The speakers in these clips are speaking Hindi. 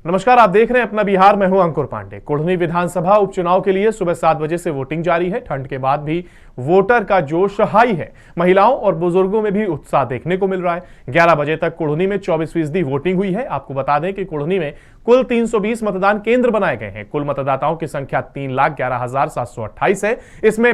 नमस्कार, आप देख रहे हैं अपना बिहार। मैं हूं अंकुर पांडे। कुढ़नी विधानसभा उपचुनाव के लिए सुबह 7 बजे से वोटिंग जारी है। ठंड के बाद भी वोटर का जोश हाई है। महिलाओं और बुजुर्गों में भी उत्साह देखने को मिल रहा है। 11 बजे तक कुढ़नी में 24% वोटिंग हुई है। आपको बता दें कि कुढ़नी में कुल 320 मतदान केंद्र बनाए गए हैं। कुल मतदाताओं की संख्या 3,11,728 है। इसमें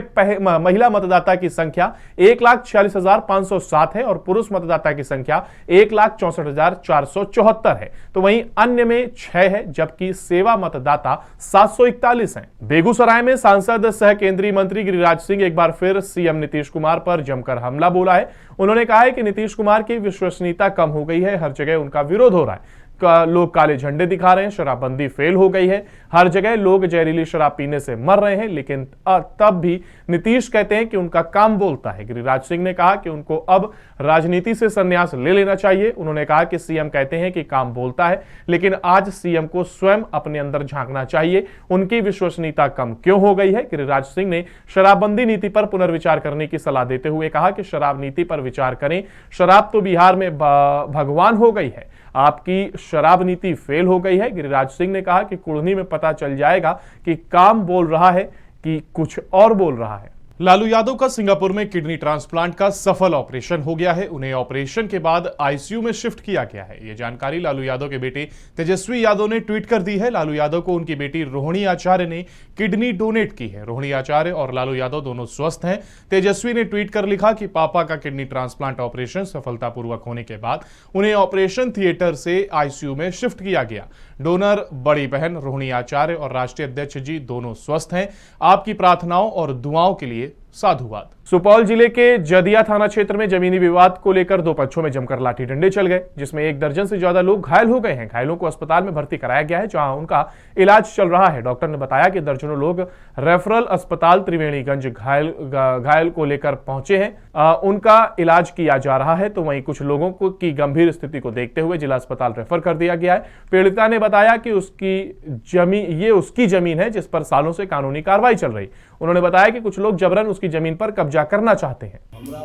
महिला मतदाता की संख्या 1,46,507 है और पुरुष मतदाता की संख्या 1,64,474 है। तो वहीं अन्य में 6 है, जबकि सेवा मतदाता 741 हैं। बेगूसराय में सांसद सह केंद्रीय मंत्री गिरिराज सिंह एक बार फिर सीएम नीतीश कुमार पर जमकर हमला बोला है। उन्होंने कहा है कि नीतीश कुमार की विश्वसनीयता कम हो गई है। हर जगह उनका विरोध हो रहा है। लोग काले झंडे दिखा रहे हैं। शराबबंदी फेल हो गई है। हर जगह लोग जहरीली शराब पीने से मर रहे हैं, लेकिन तब भी नीतीश कहते हैं कि उनका काम बोलता है। गिरिराज सिंह ने कहा कि उनको अब राजनीति से संन्यास ले लेना चाहिए। उन्होंने कहा कि सीएम कहते हैं कि काम बोलता है, लेकिन आज सीएम को स्वयं अपने अंदर झांकना चाहिए। उनकी विश्वसनीयता कम क्यों हो गई है? गिरिराज सिंह ने शराबबंदी नीति पर पुनर्विचार करने की सलाह देते हुए कहा कि शराब नीति पर विचार करें। शराब तो बिहार में भगवान हो गई है। आपकी शराब नीति फेल हो गई है। गिरिराज सिंह ने कहा कि कुढ़नी में पता चल जाएगा कि काम बोल रहा है कि कुछ और बोल रहा है। लालू यादव का सिंगापुर में किडनी ट्रांसप्लांट का सफल ऑपरेशन हो गया है। उन्हें ऑपरेशन के बाद आईसीयू में शिफ्ट किया गया है। यह जानकारी लालू यादव के बेटे तेजस्वी यादव ने ट्वीट कर दी है। लालू यादव को उनकी बेटी रोहिणी आचार्य ने किडनी डोनेट की है। रोहिणी आचार्य और लालू यादव दोनों स्वस्थ हैं। तेजस्वी ने ट्वीट कर लिखा कि पापा का किडनी ट्रांसप्लांट ऑपरेशन सफलतापूर्वक होने के बाद उन्हें ऑपरेशन थिएटर से आईसीयू में शिफ्ट किया गया। डोनर बड़ी बहन रोहिणी आचार्य और राष्ट्रीय अध्यक्ष जी दोनों स्वस्थ हैं। आपकी प्रार्थनाओं और दुआओं के लिए साधुवाद। सुपौल जिले के जदिया थाना क्षेत्र में जमीनी विवाद को लेकर दो पक्षों में जमकर लाठी डंडे चल गए, जिसमें 1 दर्जन से ज्यादा लोग घायल हो गए हैं। घायलों को अस्पताल में भर्ती कराया गया है, जहां उनका इलाज चल रहा है। डॉक्टर ने बताया कि दर्जनों लोग रेफरल अस्पताल त्रिवेणीगंज घायल को लेकर पहुंचे हैं। उनका इलाज किया जा रहा है। तो वहीं कुछ लोगों को की गंभीर स्थिति को देखते हुए जिला अस्पताल रेफर कर दिया गया है। पीड़िता ने बताया कि उसकी जमीन है जिस पर सालों से कानूनी कार्रवाई चल रही। उन्होंने बताया कि कुछ लोग जबरन उसकी जमीन पर कब्जा करना चाहते हैं। हमरा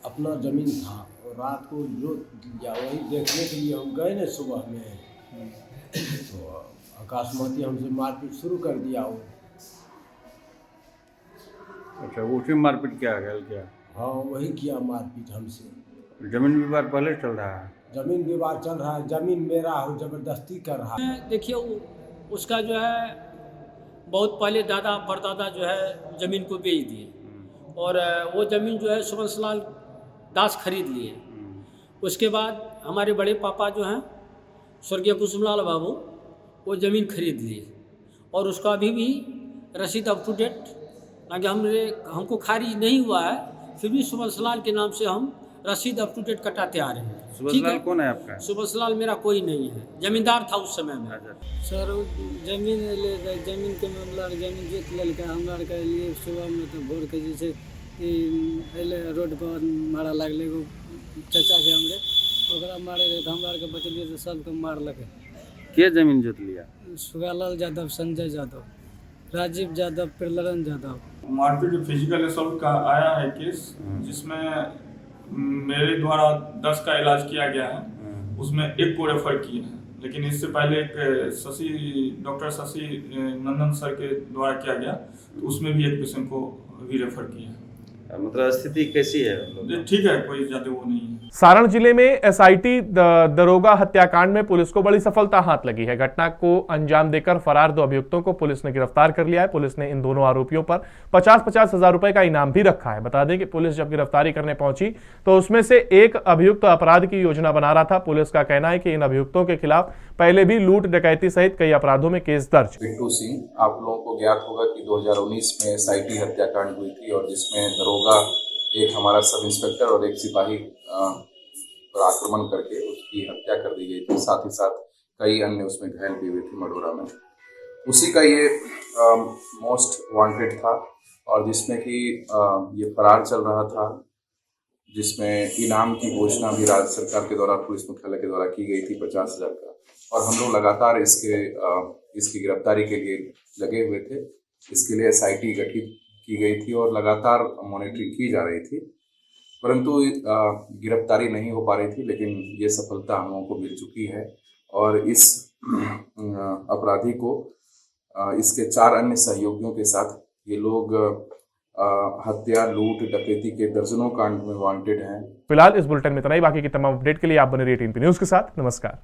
अपना जमीन था और रात को जो या वही देखने के लिए हम गए ना सुबह में, तो अकस्मात हमसे मारपीट शुरू कर दिया वो। अच्छा, उसी मारपीट क्या क्या? हाँ, वही किया मारपीट हमसे। जमीन विवाद पहले चल रहा है? जमीन विवाद चल रहा है। जमीन मेरा है, जबरदस्ती कर रहा है। देखिए, उसका जो है बहुत पहले दादा परदादा जो है ज़मीन को बेच दिए और वो ज़मीन जो है सुबंसलाल दास खरीद लिए। उसके बाद हमारे बड़े पापा जो हैं स्वर्गीय कुसुमलाल बाबू, वो ज़मीन खरीद लिए और उसका अभी भी रसीद अप टू डेट, ताकि हमको खारिज नहीं हुआ है, फिर भी सुबंसलाल के नाम से हम रसीद अप टू डेट कटाते आ रहे हैं। सुबंसलाल कौन है आपका? सुबंसलाल मेरा कोई नहीं है, जमींदार था उस समय में। सर, जमीन के मामला जमीन जोत ललका हमरा के लिए सुबह में तो भोर के जैसे रोड पर मारा लागले एगो चाचा के हमरे, ओकरा मारे रहे तो हमरा के बचलिए तो सबके मारलक। के जमीन जोत लिया? सुगालाल यादव, संजय यादव, राजीव यादव, प्रलरन यादव। मारपीट फिजिकल असॉल्ट का आया है केस, जिसमें मेरे द्वारा 10 का इलाज किया गया है। उसमें 1 को रेफर किया है, लेकिन इससे पहले एक डॉक्टर शशि नंदन सर के द्वारा किया गया, तो उसमें भी एक पेशेंट को भी रेफर किया है। मतलब स्थिति कैसी है? ठीक है, कोई ज्यादा वो नहीं है। सारण जिले में एसआईटी दरोगा हत्याकांड में पुलिस को बड़ी सफलता हाथ लगी है। घटना को अंजाम देकर फरार 2 अभियुक्तों को पुलिस ने गिरफ्तार कर लिया है। पुलिस ने इन दोनों आरोपियों पर 50-50 हजार रुपए का इनाम भी रखा है। बता दें कि पुलिस जब गिरफ्तारी करने पहुंची तो उसमें से एक अभियुक्त अपराध की योजना बना रहा था। पुलिस का कहना है कि इन अभियुक्तों के खिलाफ पहले भी लूट डकैती सहित कई अपराधों में केस दर्ज। बिट्टू सिंह, आप लोगों को ज्ञात होगा कि 2019 में एसआईटी हत्याकांड हुई थी और जिसमें दरोगा, एक हमारा सब इंस्पेक्टर और एक सिपाही पर आक्रमण करके उसकी हत्या कर दी गई थी। साथ ही साथ कई अन्य उसमें घायल भी हुए थे मडोरा में। उसी का ये मोस्ट वांटेड था और जिसमें कि ये फरार चल रहा था, जिसमें इनाम की घोषणा भी राज्य सरकार के द्वारा पुलिस मुख्यालय के द्वारा की गई थी 50,000 का। और हम लोग लगातार इसकी गिरफ्तारी के लिए लगे हुए थे। इसके लिए एसआईटी गठित की गई थी और लगातार मॉनिटरिंग की जा रही थी, परंतु गिरफ्तारी नहीं हो पा रही थी। लेकिन ये सफलता हम लोगों को मिल चुकी है और इस अपराधी को इसके 4 अन्य सहयोगियों के साथ ये लोग हत्या, लूट, डकैती के दर्जनों कांड में वांटेड हैं। फिलहाल इस बुलेटिन में इतना ही। बाकी की तमाम अपडेट के लिए आप बने रहिए 18 न्यूज के साथ। नमस्कार।